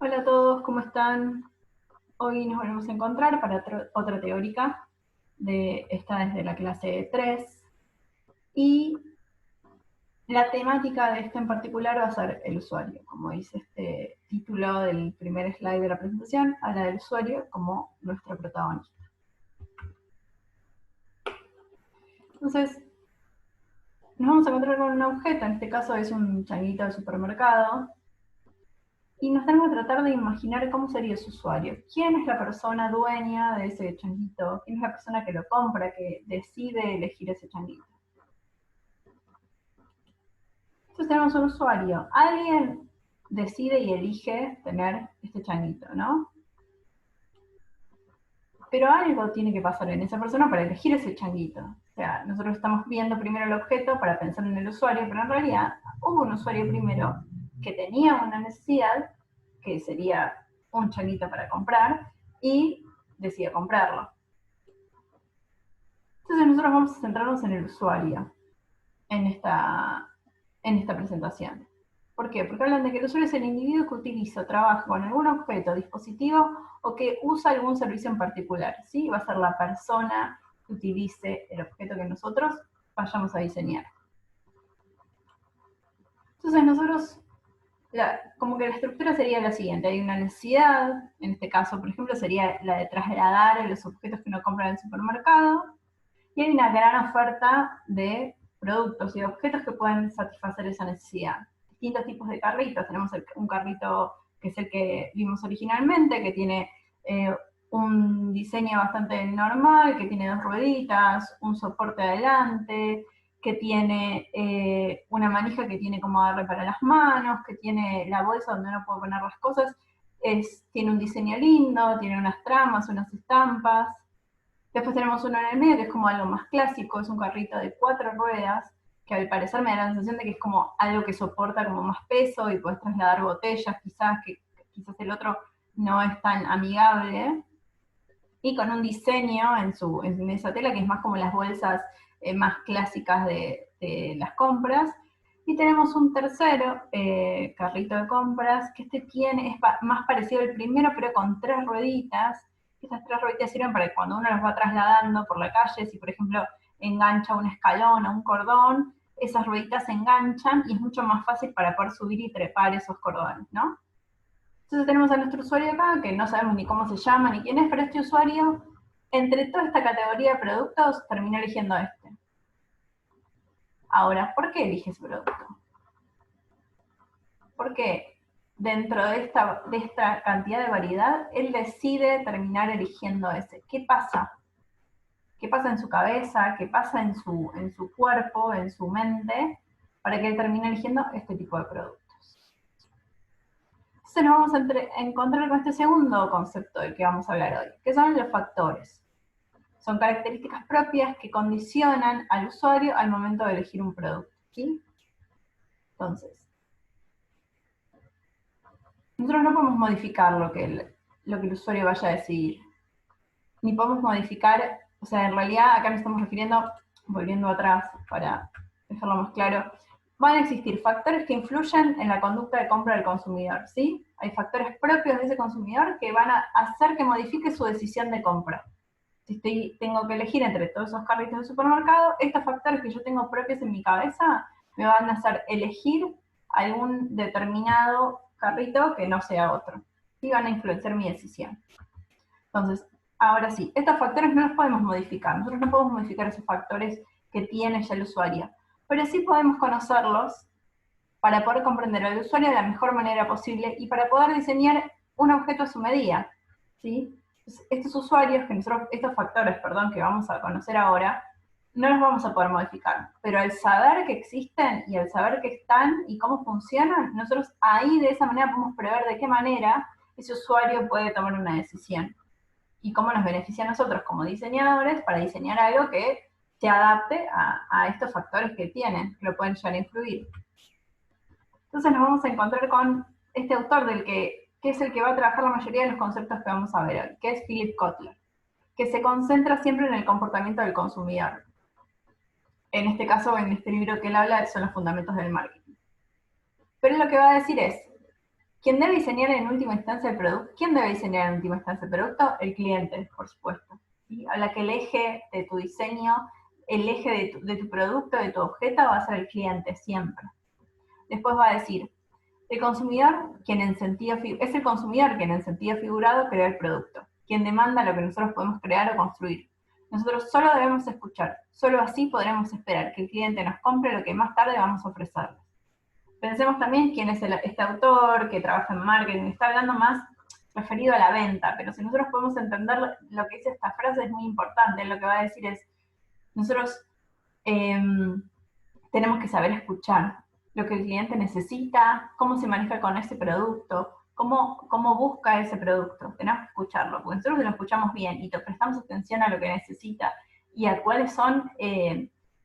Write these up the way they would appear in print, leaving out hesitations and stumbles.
Hola a todos, ¿cómo están? Hoy nos volvemos a encontrar para otra teórica de esta desde la clase 3 y la temática de esta en particular va a ser el usuario. Como dice este título del primer slide de la presentación, habla del usuario como nuestro protagonista. Entonces, nos vamos a encontrar con un objeto, en este caso es un changuito de supermercado, y nos tenemos que tratar de imaginar cómo sería su usuario. ¿Quién es la persona dueña de ese changuito? ¿Quién es la persona que lo compra, que decide elegir ese changuito? Entonces tenemos un usuario. Alguien decide y elige tener este changuito, ¿no? Pero algo tiene que pasar en esa persona para elegir ese changuito. O sea, nosotros estamos viendo primero el objeto para pensar en el usuario, pero en realidad hubo un usuario primero que tenía una necesidad, que sería un changuito para comprar, y decide comprarlo. Entonces nosotros vamos a centrarnos en el usuario en esta presentación. ¿Por qué? Porque hablan de que el usuario es el individuo que utiliza, trabaja con algún objeto, dispositivo o que usa algún servicio en particular. ¿Sí? Va a ser la persona que utilice el objeto que nosotros vayamos a diseñar. Entonces nosotros, como que la estructura sería la siguiente. Hay una necesidad, en este caso, por ejemplo, sería la de trasladar los objetos que uno compra en el supermercado. Y hay una gran oferta de productos y objetos que pueden satisfacer esa necesidad. Distintos tipos de carritos. Tenemos un carrito que es el que vimos originalmente, que tiene un diseño bastante normal, que tiene dos rueditas, un soporte adelante, que tiene una manija que tiene como agarre para las manos, que tiene la bolsa donde uno puede poner las cosas. Tiene un diseño lindo, tiene unas tramas, unas estampas. Después tenemos uno en el medio que es como algo más clásico, es un carrito de 4 ruedas, que al parecer me da la sensación de que es como algo que soporta como más peso y puedes trasladar botellas, que quizás el otro no es tan amigable, y con un diseño en esa tela que es más como las bolsas más clásicas de las compras. Y tenemos un tercero carrito de compras, que es más parecido al primero, pero con 3 rueditas. Estas 3 rueditas sirven para que cuando uno las va trasladando por la calle, si por ejemplo engancha un escalón o un cordón, esas rueditas se enganchan y es mucho más fácil para poder subir y trepar esos cordones, ¿no? Entonces tenemos a nuestro usuario acá, que no sabemos ni cómo se llama ni quién es, pero este usuario, entre toda esta categoría de productos, terminó eligiendo este. Ahora, ¿por qué elige ese producto? Porque dentro de esta cantidad de variedad, él decide terminar eligiendo ese. ¿Qué pasa? ¿Qué pasa en su cabeza? ¿Qué pasa en su cuerpo, en su mente, para que él termine eligiendo este tipo de productos? Entonces nos vamos a encontrar con este segundo concepto del que vamos a hablar hoy, que son los factores. Son características propias que condicionan al usuario al momento de elegir un producto, ¿sí? Entonces, nosotros no podemos modificar lo que el usuario vaya a decidir, ni podemos modificar, o sea, en realidad acá nos estamos refiriendo, volviendo atrás para dejarlo más claro, van a existir factores que influyen en la conducta de compra del consumidor, ¿sí? Hay factores propios de ese consumidor que van a hacer que modifique su decisión de compra. Si tengo que elegir entre todos esos carritos de supermercado, estos factores que yo tengo propios en mi cabeza me van a hacer elegir algún determinado carrito que no sea otro. Y van a influenciar mi decisión. Entonces, ahora sí, estos factores no los podemos modificar. Nosotros no podemos modificar esos factores que tiene ya el usuario. Pero sí podemos conocerlos para poder comprender al usuario de la mejor manera posible y para poder diseñar un objeto a su medida, ¿sí? Estos usuarios, estos factores, perdón, que vamos a conocer ahora, no los vamos a poder modificar, pero al saber que existen y al saber que están y cómo funcionan, nosotros ahí de esa manera podemos prever de qué manera ese usuario puede tomar una decisión y cómo nos beneficia a nosotros como diseñadores para diseñar algo que se adapte a estos factores que tienen, que lo pueden llegar a influir. Entonces nos vamos a encontrar con este autor que es el que va a trabajar la mayoría de los conceptos que vamos a ver hoy, que es Philip Kotler, que se concentra siempre en el comportamiento del consumidor. En este caso, en este libro que él habla, son los fundamentos del marketing. Pero lo que va a decir es, ¿Quién debe diseñar en última instancia el producto? ¿Quién debe diseñar en última instancia el producto? El cliente, por supuesto. ¿Sí? Habla que el eje de tu diseño, el eje de tu producto, de tu objeto, va a ser el cliente siempre. Después va a decir, el consumidor, es el consumidor quien en sentido figurado crea el producto, quien demanda lo que nosotros podemos crear o construir. Nosotros solo debemos escuchar, solo así podremos esperar que el cliente nos compre lo que más tarde vamos a ofrecerle. Pensemos también quién es este autor que trabaja en marketing, está hablando más referido a la venta, pero si nosotros podemos entender lo que dice esta frase es muy importante, lo que va a decir es, nosotros tenemos que saber escuchar lo que el cliente necesita, cómo se maneja con ese producto, cómo busca ese producto. Tenemos que escucharlo, porque nosotros lo escuchamos bien y prestamos atención a lo que necesita y a cuáles son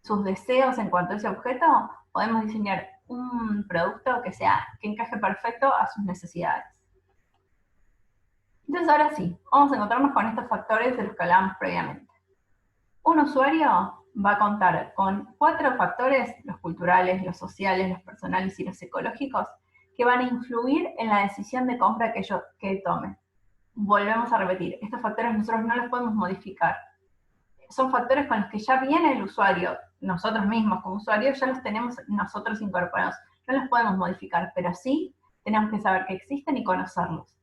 sus deseos en cuanto a ese objeto, podemos diseñar un producto que encaje perfecto a sus necesidades. Entonces ahora sí, vamos a encontrarnos con estos factores de los que hablábamos previamente. Un usuario va a contar con 4 factores, los culturales, los sociales, los personales y los ecológicos, que van a influir en la decisión de compra que tome. Volvemos a repetir, estos factores nosotros no los podemos modificar. Son factores con los que ya viene el usuario, nosotros mismos como usuarios ya los tenemos nosotros incorporados. No los podemos modificar, pero sí tenemos que saber que existen y conocerlos.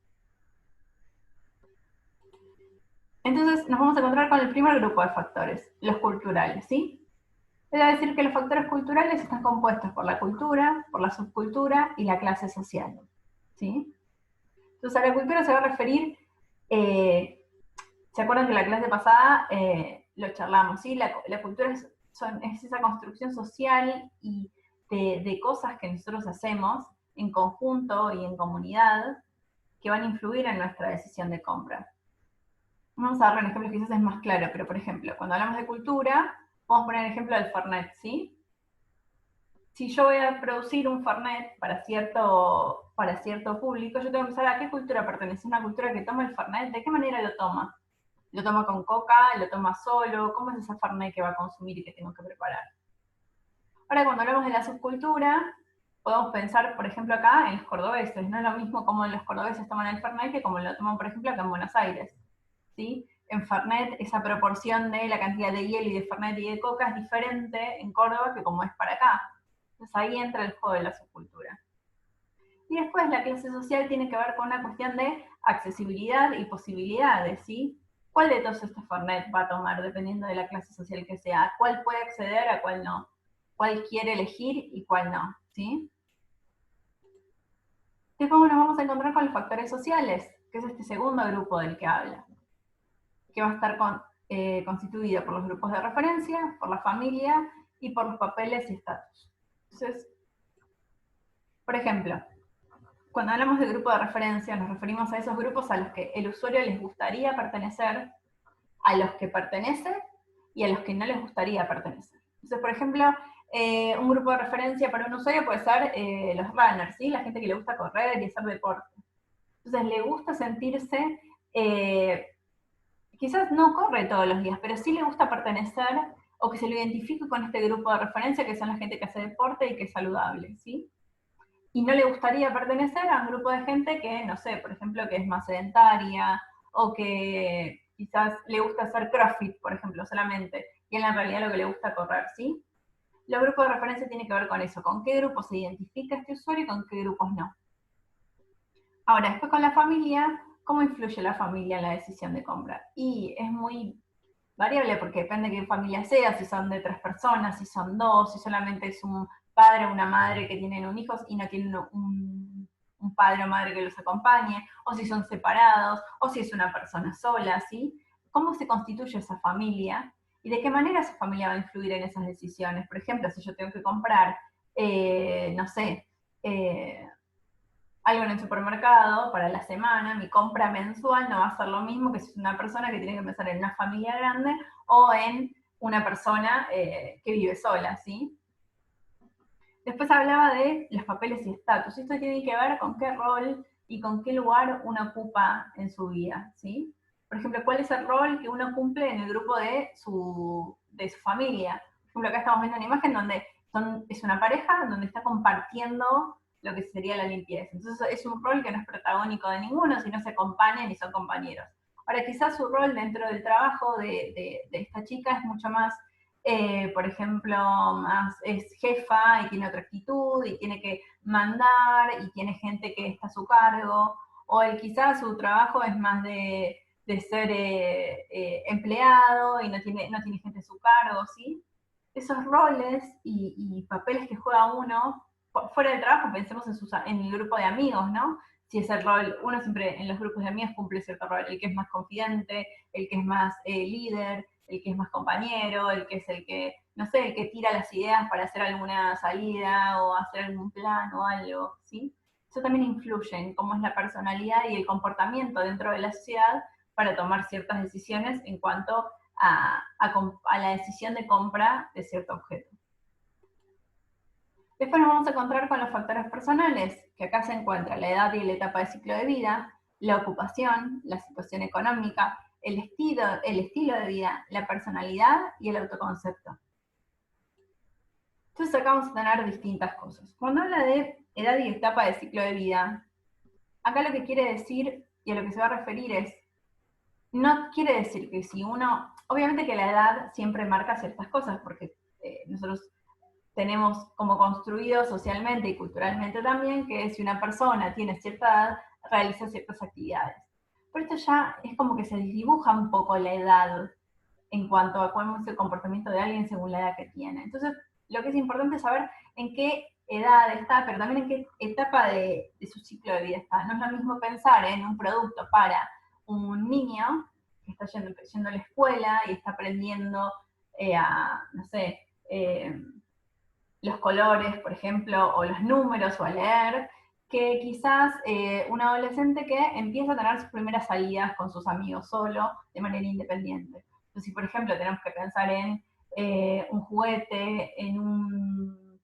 Entonces nos vamos a encontrar con el primer grupo de factores, los culturales, ¿sí? Es decir que los factores culturales están compuestos por la cultura, por la subcultura y la clase social, ¿sí? Entonces a la cultura se va a referir, ¿se acuerdan que la clase pasada lo charlamos, ¿sí? La cultura es esa construcción social y de cosas que nosotros hacemos en conjunto y en comunidad que van a influir en nuestra decisión de compra. Vamos a dar un ejemplo que quizás es más claro, pero por ejemplo, cuando hablamos de cultura, vamos a poner el ejemplo del Fernet, ¿sí? Si yo voy a producir un Fernet para cierto público, yo tengo que saber a qué cultura pertenece. Una cultura que toma el Fernet, ¿de qué manera lo toma? ¿Lo toma con coca? ¿Lo toma solo? ¿Cómo es esa Fernet que va a consumir y que tengo que preparar? Ahora, cuando hablamos de la subcultura, podemos pensar, por ejemplo, acá en los cordobeses. No es lo mismo como los cordobeses toman el Fernet que como lo toman, por ejemplo, acá en Buenos Aires. ¿Sí? En Fernet, esa proporción de la cantidad de hielo y de Fernet y de coca es diferente en Córdoba que como es para acá. Entonces ahí entra el juego de la subcultura. Y después la clase social tiene que ver con una cuestión de accesibilidad y posibilidades, ¿sí? ¿Cuál de todos estos Fernet va a tomar dependiendo de la clase social que sea? ¿A cuál puede acceder, a cuál no? ¿Cuál quiere elegir y cuál no? ¿Sí? Después nos vamos a encontrar con los factores sociales, que es este segundo grupo del que habla, que va a estar constituido por los grupos de referencia, por la familia y por los papeles y estatus. Entonces, por ejemplo, cuando hablamos de grupo de referencia, nos referimos a esos grupos a los que el usuario les gustaría pertenecer, a los que pertenece y a los que no les gustaría pertenecer. Entonces, por ejemplo, un grupo de referencia para un usuario puede ser los runners, ¿sí? La gente que le gusta correr y hacer deporte. Entonces, le gusta sentirse, quizás no corre todos los días, pero sí le gusta pertenecer o que se lo identifique con este grupo de referencia, que son la gente que hace deporte y que es saludable, ¿sí? Y no le gustaría pertenecer a un grupo de gente que, no sé, por ejemplo, que es más sedentaria o que quizás le gusta hacer CrossFit, por ejemplo, solamente, y en realidad lo que le gusta correr, ¿sí? Los grupos de referencia tienen que ver con eso, con qué grupos se identifica este usuario y con qué grupos no. Ahora, después con la familia, ¿cómo influye la familia en la decisión de compra? Y es muy variable porque depende de qué familia sea, si son de 3 personas, si son 2, si solamente es un padre o una madre que tienen un hijo y no tienen un padre o madre que los acompañe, o si son separados, o si es una persona sola, ¿sí? ¿Cómo se constituye esa familia? ¿Y de qué manera esa familia va a influir en esas decisiones? Por ejemplo, si yo tengo que comprar, no sé, algo en el supermercado para la semana, mi compra mensual no va a ser lo mismo que si es una persona que tiene que pensar en una familia grande o en una persona que vive sola, ¿sí? Después hablaba de los papeles y estatus. Esto tiene que ver con qué rol y con qué lugar uno ocupa en su vida, ¿sí? Por ejemplo, ¿cuál es el rol que uno cumple en el grupo de su familia? Por ejemplo, acá estamos viendo una imagen donde es una pareja donde está compartiendo lo que sería la limpieza. Entonces es un rol que no es protagónico de ninguno, sino se acompañan y son compañeros. Ahora, quizás su rol dentro del trabajo de esta chica es mucho más, por ejemplo, más es jefa y tiene otra actitud y tiene que mandar y tiene gente que está a su cargo, o él quizás su trabajo es más de ser empleado y no tiene gente a su cargo, ¿sí? Esos roles y papeles que juega uno, fuera del trabajo pensemos en el grupo de amigos, ¿no? Si ese rol, uno siempre en los grupos de amigos cumple cierto rol, el que es más confidente, el que es más líder, el que es más compañero, el que es el que, no sé, el que tira las ideas para hacer alguna salida o hacer algún plan o algo, ¿sí? Eso también influye en cómo es la personalidad y el comportamiento dentro de la sociedad para tomar ciertas decisiones en cuanto a la decisión de compra de cierto objeto. Después nos vamos a encontrar con los factores personales, que acá se encuentra la edad y la etapa de ciclo de vida, la ocupación, la situación económica, el estilo de vida, la personalidad y el autoconcepto. Entonces acá vamos a tener distintas cosas. Cuando habla de edad y etapa de ciclo de vida, acá lo que quiere decir y a lo que se va a referir es, no quiere decir que si uno, obviamente que la edad siempre marca ciertas cosas, porque nosotros tenemos como construido socialmente y culturalmente también que si una persona tiene cierta edad, realiza ciertas actividades. Pero esto ya es como que se dibuja un poco la edad en cuanto a cómo es el comportamiento de alguien según la edad que tiene. Entonces, lo que es importante es saber en qué edad está, pero también en qué etapa de su ciclo de vida está. No es lo mismo pensar en un producto para un niño que está yendo a la escuela y está aprendiendo no sé, los colores, por ejemplo, o los números, o a leer, que quizás un adolescente que empieza a tener sus primeras salidas con sus amigos solo, de manera independiente. Entonces, si por ejemplo tenemos que pensar en un juguete, en un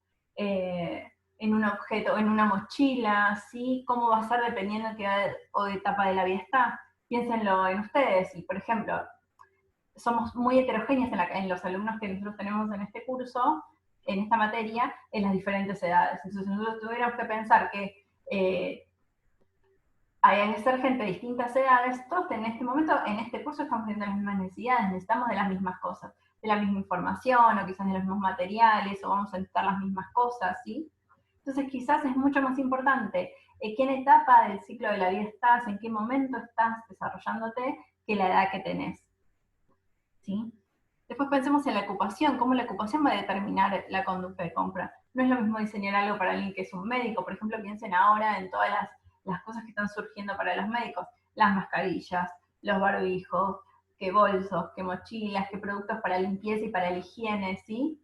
objeto, en una mochila, ¿sí? ¿Cómo va a ser dependiendo de qué edad o de etapa de la vida está? Piénsenlo en ustedes, y por ejemplo, somos muy heterogéneos en los alumnos que nosotros tenemos en este curso, en esta materia, en las diferentes edades. Entonces, nosotros tuviéramos que pensar que hay que ser gente de distintas edades, todos en este momento, en este curso, estamos teniendo las mismas necesidades, necesitamos de las mismas cosas, de la misma información, o quizás de los mismos materiales, o vamos a necesitar las mismas cosas, ¿sí? Entonces, quizás es mucho más importante en qué etapa del ciclo de la vida estás, en qué momento estás desarrollándote, que la edad que tenés. ¿Sí? Después pensemos en la ocupación, cómo la ocupación va a determinar la conducta de compra. No es lo mismo diseñar algo para alguien que es un médico, por ejemplo, piensen ahora en todas las cosas que están surgiendo para los médicos, las mascarillas, los barbijos, qué bolsos, qué mochilas, qué productos para limpieza y para la higiene, ¿sí?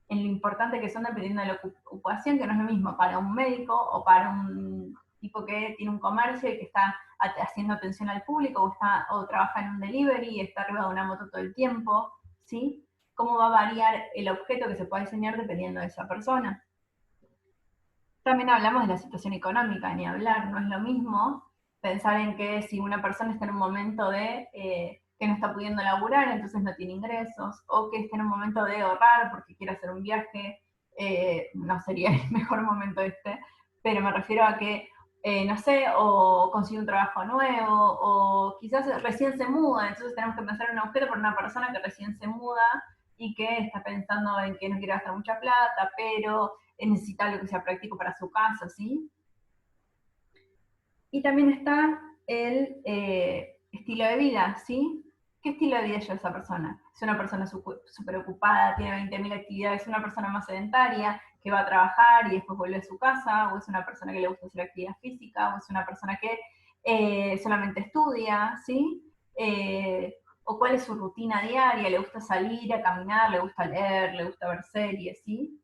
En lo importante que son dependiendo de la ocupación, que no es lo mismo para un médico o para un tipo que tiene un comercio y que está haciendo atención al público o trabaja en un delivery y está arriba de una moto todo el tiempo, ¿sí? Cómo va a variar el objeto que se puede diseñar dependiendo de esa persona. También hablamos de la situación económica, ni hablar, no es lo mismo pensar en que si una persona está en un momento de que no está pudiendo laburar, entonces no tiene ingresos, o que está en un momento de ahorrar porque quiere hacer un viaje, no sería el mejor momento este, pero me refiero a que, no sé, o consigue un trabajo nuevo, o quizás recién se muda, entonces tenemos que pensar en un objeto por una persona que recién se muda y que está pensando en que no quiere gastar mucha plata, pero necesita algo que sea práctico para su casa, ¿sí? Y también está el estilo de vida, ¿sí? ¿Qué estilo de vida lleva esa persona? ¿Es una persona súper ocupada, tiene 20.000 actividades, es una persona más sedentaria, que va a trabajar y después vuelve a su casa, o es una persona que le gusta hacer actividad física, o es una persona que solamente estudia, ¿sí? O cuál es su rutina diaria, le gusta salir a caminar, le gusta leer, le gusta ver series, ¿sí?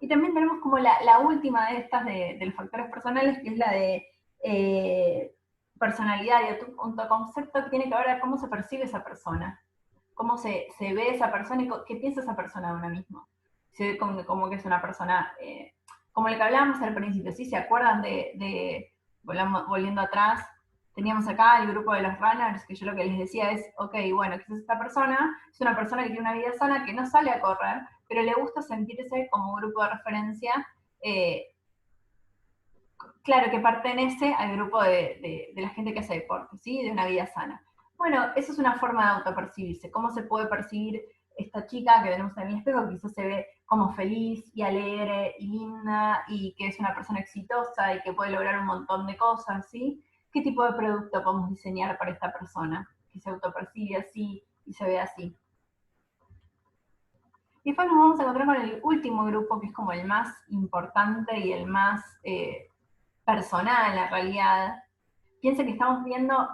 Y también tenemos como la última de estas de los factores personales, que es la de personalidad y autoconcepto, que tiene que ver con cómo se percibe esa persona, cómo se ve esa persona y qué piensa esa persona de una misma. Se ve como que es una persona, como el que hablábamos al principio, ¿sí? ¿Se acuerdan volviendo atrás? Teníamos acá el grupo de los runners, que yo lo que les decía es, ok, bueno, quizás esta persona es una persona que tiene una vida sana, que no sale a correr, pero le gusta sentirse como grupo de referencia claro, que pertenece al grupo de la gente que hace deporte, ¿sí? De una vida sana. Bueno, eso es una forma de autopercibirse. ¿Cómo se puede percibir esta chica que tenemos en el espejo, que quizás se ve como feliz y alegre y linda y que es una persona exitosa y que puede lograr un montón de cosas, ¿sí? ¿Qué tipo de producto podemos diseñar para esta persona que se autopercibe así y se ve así? Y después nos vamos a encontrar con el último grupo, que es como el más importante y el más personal, en realidad. Piensa que estamos viendo,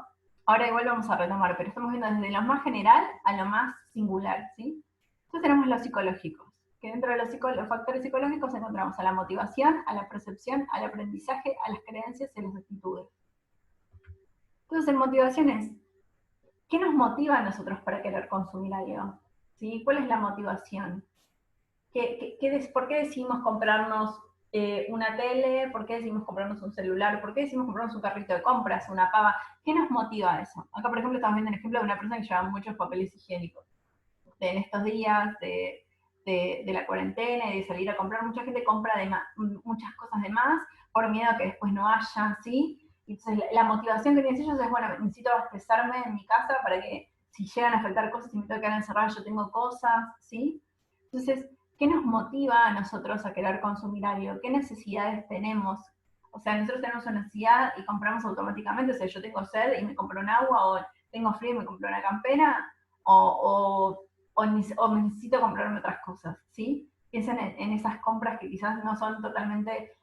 ahora igual vamos a retomar, pero estamos viendo desde lo más general a lo más singular, ¿sí? Entonces tenemos los psicológicos, que dentro de los factores psicológicos encontramos a la motivación, a la percepción, al aprendizaje, a las creencias y a las actitudes. Entonces, en motivaciones, ¿qué nos motiva a nosotros para querer consumir algo? ¿Sí? ¿Cuál es la motivación? ¿Por qué decidimos comprarnos una tele? ¿Por qué decidimos comprarnos un celular? ¿Por qué decidimos comprarnos un carrito de compras, una pava? ¿Qué nos motiva a eso? Acá, por ejemplo, estamos viendo el ejemplo de una persona que lleva muchos papeles higiénicos. En estos días de la cuarentena y de salir a comprar, mucha gente compra muchas cosas de más por miedo a que después no haya, ¿sí? Entonces, la motivación que tienen ellos es, bueno, necesito abastecerme en mi casa para que si llegan a faltar cosas y me tengo que quedar encerrada, yo tengo cosas, ¿sí? Entonces, ¿qué nos motiva a nosotros a querer consumir algo? ¿Qué necesidades tenemos? O sea, nosotros tenemos una necesidad y compramos automáticamente, o sea, yo tengo sed y me compro un agua, o tengo frío y me compro una campera, o, o necesito comprarme otras cosas, ¿sí? Piensen en esas compras que quizás no son totalmente,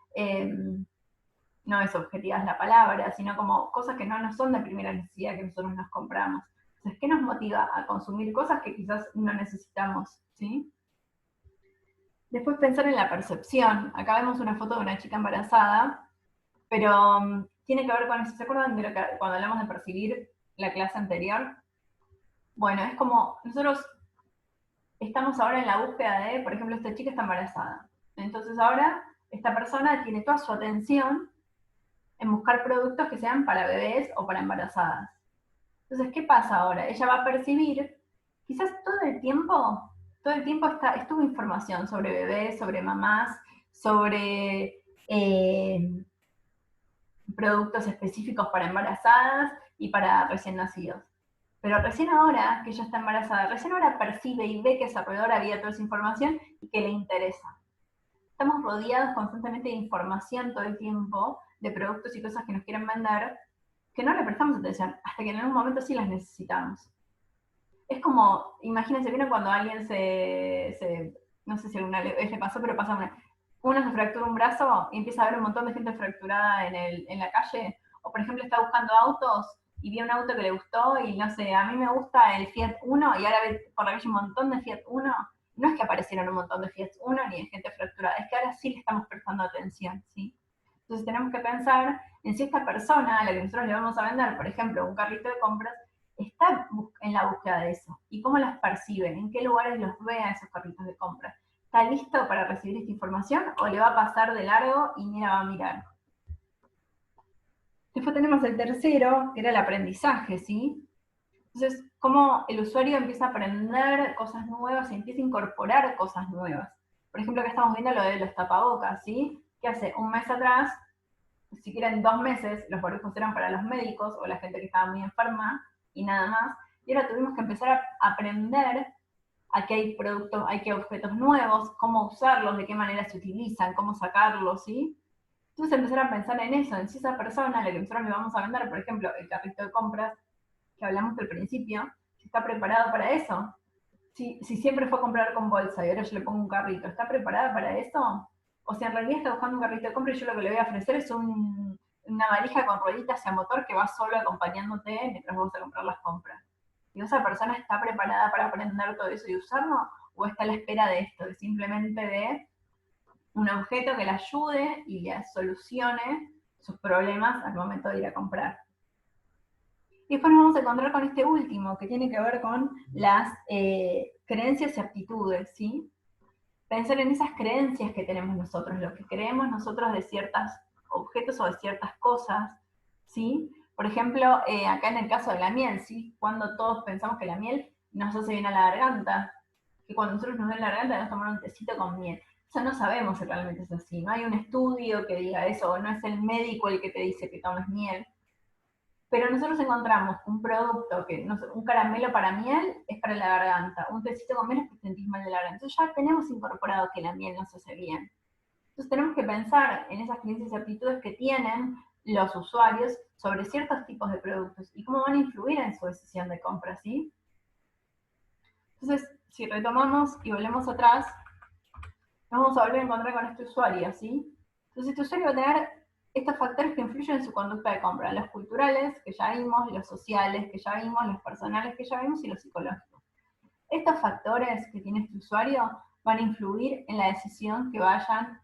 no es objetivas la palabra, sino como cosas que no nos son de primera necesidad que nosotros nos compramos. Entonces, ¿qué nos motiva a consumir cosas que quizás no necesitamos, ¿sí? Después pensar en la percepción. Acá vemos una foto de una chica embarazada, pero tiene que ver con eso. ¿Se acuerdan de lo que, cuando hablamos de percibir la clase anterior? Bueno, es como nosotros estamos ahora en la búsqueda de, por ejemplo, esta chica está embarazada. Entonces ahora esta persona tiene toda su atención en buscar productos que sean para bebés o para embarazadas. Entonces, ¿qué pasa ahora? Ella va a percibir, quizás todo el tiempo estuvo información sobre bebés, sobre mamás, sobre productos específicos para embarazadas y para recién nacidos. Pero recién ahora que ella está embarazada, recién ahora percibe y ve que a su alrededor había toda esa información y que le interesa. Estamos rodeados constantemente de información todo el tiempo, de productos y cosas que nos quieren vender, que no le prestamos atención, hasta que en algún momento sí las necesitamos. Es como, imagínense, ¿vieron cuando alguien no sé si alguna vez le pasó, pero pasa uno se fractura un brazo y empieza a haber un montón de gente fracturada en la calle? O por ejemplo está buscando autos y vio un auto que le gustó y no sé, a mí me gusta el Fiat Uno y ahora ve por la calle un montón de Fiat Uno. No es que aparecieron un montón de Fiat Uno ni de gente fracturada, es que ahora sí le estamos prestando atención, ¿sí? Entonces tenemos que pensar en si esta persona a la que nosotros le vamos a vender, por ejemplo, un carrito de compras, está en la búsqueda de eso. ¿Y cómo las percibe? ¿En qué lugares los ve a esos carritos de compras? ¿Está listo para recibir esta información o le va a pasar de largo y ni la va a mirar? Después tenemos el tercero, que era el aprendizaje, ¿sí? Entonces, cómo el usuario empieza a aprender cosas nuevas y empieza a incorporar cosas nuevas. Por ejemplo, acá estamos viendo lo de los tapabocas, ¿sí? Que hace un mes atrás, si quieren 2 meses, los barbijos eran para los médicos o la gente que estaba muy enferma y nada más. Y ahora tuvimos que empezar a aprender a que hay productos, hay que objetos nuevos, cómo usarlos, de qué manera se utilizan, cómo sacarlos, ¿sí? Entonces empezar a pensar en eso, en si esa persona a la que nosotros le vamos a vender, por ejemplo, el carrito de compras que hablamos al principio, si está preparado para eso. Si siempre fue a comprar con bolsa y ahora yo le pongo un carrito, ¿está preparada para eso? O sea, en realidad está buscando un carrito de compra y yo lo que le voy a ofrecer es una valija con rueditas y a motor que va solo acompañándote mientras vamos a comprar las compras. ¿Y esa persona está preparada para aprender todo eso y usarlo? ¿O está a la espera de esto, de simplemente de un objeto que le ayude y le solucione sus problemas al momento de ir a comprar? Y después nos vamos a encontrar con este último, que tiene que ver con las creencias y aptitudes, ¿sí? Pensar en esas creencias que tenemos nosotros, lo que creemos nosotros de ciertos objetos o de ciertas cosas, ¿sí? Por ejemplo, acá en el caso de la miel, ¿sí? Cuando todos pensamos que la miel nos hace bien a la garganta, que cuando nosotros nos ven la garganta nos tomamos un tecito con miel. sea, no sabemos si realmente es así, no hay un estudio que diga eso, o no es el médico el que te dice que tomes miel. Pero nosotros encontramos un producto que, no sé, un caramelo para miel es para la garganta, un tecito con miel es que te sentís mal de la garganta. Entonces ya tenemos incorporado que la miel nos hace bien. Entonces tenemos que pensar en esas creencias y aptitudes que tienen los usuarios sobre ciertos tipos de productos y cómo van a influir en su decisión de compra, ¿sí? Entonces, si retomamos y volvemos atrás, nos vamos a volver a encontrar con este usuario, ¿sí? Entonces, este usuario va a tener estos factores que influyen en su conducta de compra, los culturales, que ya vimos, los sociales, que ya vimos, los personales, que ya vimos, y los psicológicos. Estos factores que tiene este usuario van a influir en la decisión que vayan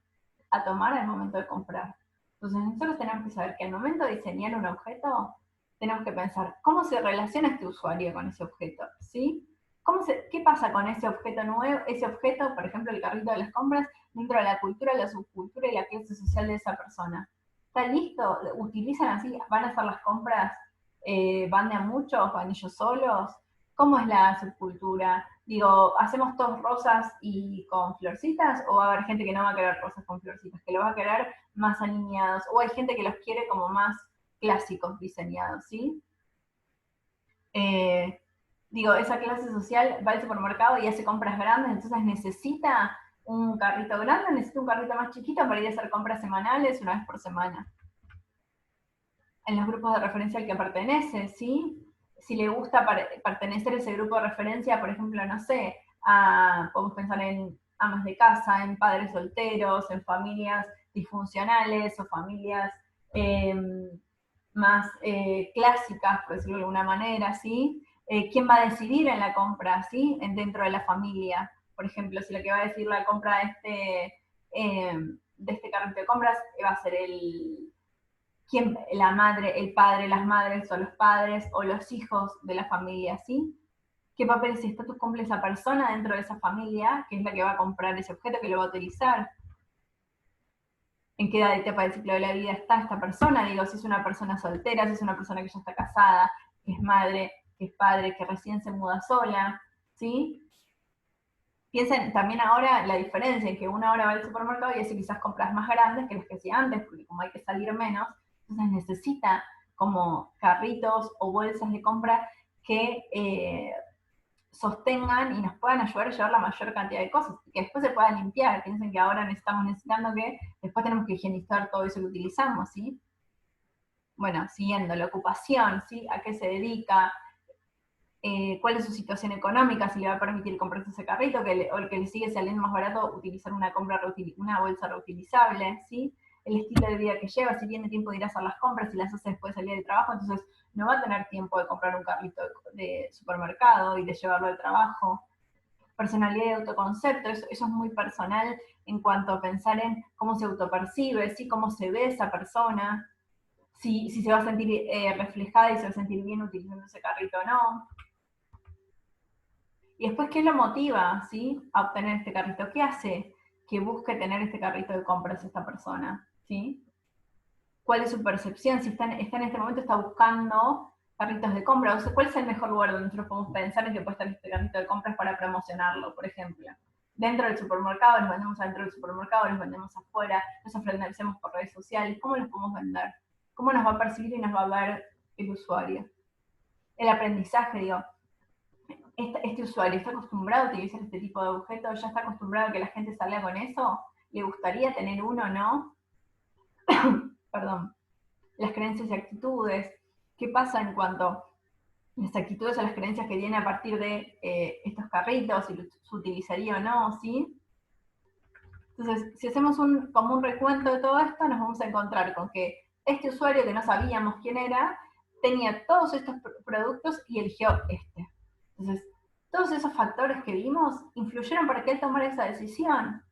a tomar al momento de comprar. Entonces, nosotros tenemos que saber que al momento de diseñar un objeto, tenemos que pensar cómo se relaciona este usuario con ese objeto, ¿sí? ¿Qué pasa con ese objeto nuevo, ese objeto, por ejemplo, el carrito de las compras, dentro de la cultura, la subcultura y la clase social de esa persona? ¿Está listo? ¿Utilizan así? ¿Van a hacer las compras? ¿Van de a muchos? ¿Van ellos solos? ¿Cómo es la subcultura? Digo, ¿hacemos todos rosas y con florcitas? ¿O va a haber gente que no va a querer rosas con florcitas, que lo va a querer más alineados? ¿O hay gente que los quiere como más clásicos diseñados, ¿sí? Eh, Digo, esa clase social va al supermercado y hace compras grandes, entonces necesita un carrito grande, necesita un carrito más chiquito para ir a hacer compras semanales una vez por semana. En los grupos de referencia al que pertenece, ¿sí? Si le gusta pertenecer a ese grupo de referencia, por ejemplo, no sé, podemos pensar en amas de casa, en padres solteros, en familias disfuncionales o familias eh, más clásicas, por decirlo de alguna manera, ¿sí? ¿Quién va a decidir en la compra, ¿sí? Dentro de la familia. Por ejemplo, si la que va a decidir la compra de este carrito de compras va a ser quién, la madre, el padre, las madres o los padres o los hijos de la familia, ¿sí? ¿Qué papeles y estatus cumple esa persona dentro de esa familia, que es la que va a comprar ese objeto, que lo va a utilizar? ¿En qué edad de etapa del ciclo de la vida está esta persona? Digo, si es una persona soltera, si es una persona que ya está casada, que es madre, que es padre, que recién se muda sola, ¿sí? Piensen también ahora la diferencia en que una hora va al supermercado y hace quizás compras más grandes que las que hacía antes, porque como hay que salir menos, entonces necesita como carritos o bolsas de compra que sostengan y nos puedan ayudar a llevar la mayor cantidad de cosas, y que después se pueda limpiar. Piensen que ahora estamos necesitando que después tenemos que higienizar todo eso que utilizamos, ¿sí? Bueno, siguiendo, la ocupación, ¿sí? ¿A qué se dedica? Cuál es su situación económica, si le va a permitir comprarse ese carrito, o el que le sigue saliendo más barato utilizar una bolsa reutilizable, ¿sí? El estilo de vida que lleva, si tiene tiempo de ir a hacer las compras, si las hace después de salir del trabajo, entonces no va a tener tiempo de comprar un carrito de supermercado y de llevarlo al trabajo. Personalidad y autoconcepto, eso es muy personal en cuanto a pensar en cómo se autopercibe, ¿sí? Cómo se ve esa persona, si se va a sentir reflejada y se va a sentir bien utilizando ese carrito o no. Y después, ¿qué lo motiva, ¿sí? A obtener este carrito? ¿Qué hace que busque tener este carrito de compras esta persona, ¿sí? ¿Cuál es su percepción? Si está en este momento, está buscando carritos de compra. O sea, ¿cuál es el mejor lugar donde nosotros podemos pensar en que puede estar este carrito de compras para promocionarlo, por ejemplo? Dentro del supermercado, los vendemos adentro del supermercado, los vendemos afuera, los ofrecemos por redes sociales. ¿Cómo los podemos vender? ¿Cómo nos va a percibir y nos va a ver el usuario? El aprendizaje, digo, este usuario está acostumbrado a utilizar este tipo de objetos, ya está acostumbrado a que la gente salga con eso, le gustaría tener uno, ¿no? Perdón. Las creencias y actitudes, ¿qué pasa en cuanto a las actitudes o las creencias que tiene a partir de estos carritos, si se utilizaría o no, ¿sí? Entonces, si hacemos como un recuento de todo esto, nos vamos a encontrar con que este usuario que no sabíamos quién era, tenía todos estos productos y eligió este. Entonces, todos esos factores que vimos influyeron para que él tomara esa decisión,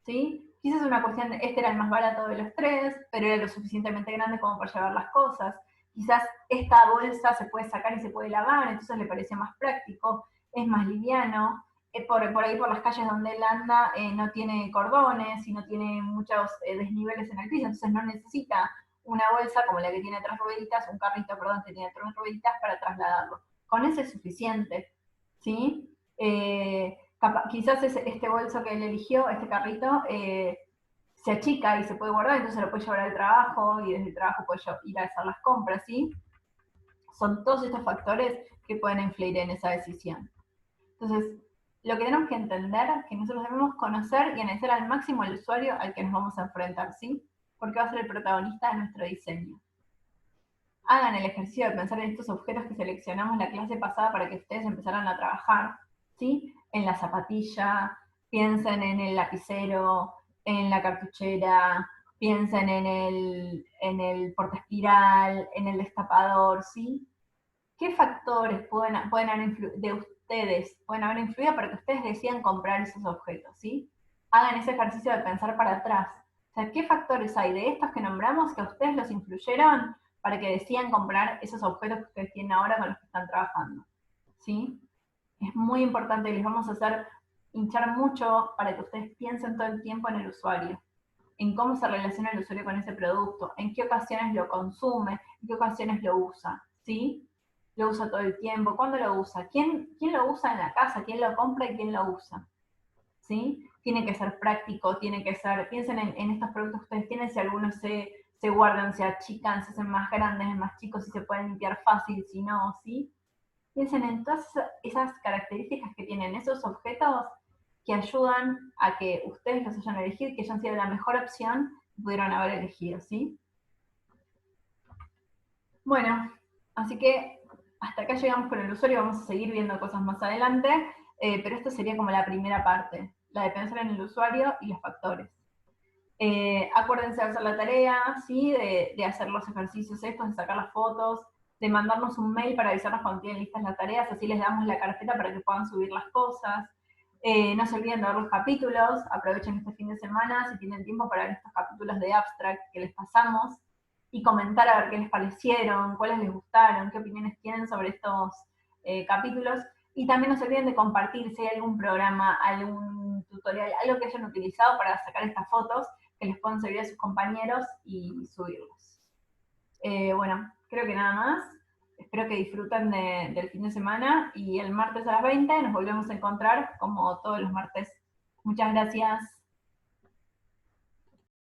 ¿sí? Quizás una cuestión de, este era el más barato de los tres, pero era lo suficientemente grande como para llevar las cosas. Quizás esta bolsa se puede sacar y se puede lavar, entonces le parece más práctico, es más liviano. Por ahí por las calles donde él anda no tiene cordones y no tiene muchos desniveles en el piso, entonces no necesita una bolsa como la que tiene tres rueditas, un carrito, perdón, que tiene tres rueditas para trasladarlo. Con eso es suficiente, ¿sí? Quizás este bolso que él eligió, este carrito, se achica y se puede guardar, entonces lo puede llevar al trabajo y desde el trabajo puede ir a hacer las compras, ¿sí? Son todos estos factores que pueden influir en esa decisión. Entonces, lo que tenemos que entender es que nosotros debemos conocer y analizar al máximo al usuario al que nos vamos a enfrentar, ¿sí? Porque va a ser el protagonista de nuestro diseño. Hagan el ejercicio de pensar en estos objetos que seleccionamos la clase pasada para que ustedes empezaran a trabajar, ¿sí? En la zapatilla, piensen en el lapicero, en la cartuchera, piensen en el portaespiral, en el destapador, ¿sí? ¿Qué factores pueden haber de ustedes pueden haber influido para que ustedes decidan comprar esos objetos, ¿sí? Hagan ese ejercicio de pensar para atrás. O sea, ¿qué factores hay de estos que nombramos que a ustedes los influyeron para que decidan comprar esos objetos que ustedes tienen ahora con los que están trabajando? ¿Sí? Es muy importante y les vamos a hacer hinchar mucho para que ustedes piensen todo el tiempo en el usuario, en cómo se relaciona el usuario con ese producto, en qué ocasiones lo consume, en qué ocasiones lo usa, ¿sí? Lo usa todo el tiempo, ¿cuándo lo usa? ¿Quién lo usa en la casa? ¿Quién lo compra y quién lo usa? ¿Sí? Tiene que ser práctico, tiene que ser, piensen en estos productos que ustedes tienen, si algunos se guardan, se achican, se hacen más grandes, más chicos, si se pueden limpiar fácil, si no, ¿sí? Piensen en todas esas características que tienen esos objetos que ayudan a que ustedes los hayan elegido y que hayan sido la mejor opción que pudieron haber elegido, ¿sí? Bueno, así que hasta acá llegamos con el usuario, vamos a seguir viendo cosas más adelante, pero esta sería como la primera parte, la de pensar en el usuario y los factores. Acuérdense de hacer la tarea, ¿sí? De hacer los ejercicios estos, de sacar las fotos, de mandarnos un mail para avisarnos cuando tienen listas las tareas, así les damos la carpeta para que puedan subir las cosas. No se olviden de ver los capítulos, aprovechen este fin de semana si tienen tiempo para ver estos capítulos de Abstract que les pasamos y comentar a ver qué les parecieron, cuáles les gustaron, qué opiniones tienen sobre estos capítulos. Y también no se olviden de compartir si hay algún programa, algún tutorial, algo que hayan utilizado para sacar estas fotos que les puedan servir a sus compañeros y subirlos. Bueno, creo que nada más. Espero que disfruten del fin de semana y el martes a las 20 nos volvemos a encontrar como todos los martes. Muchas gracias.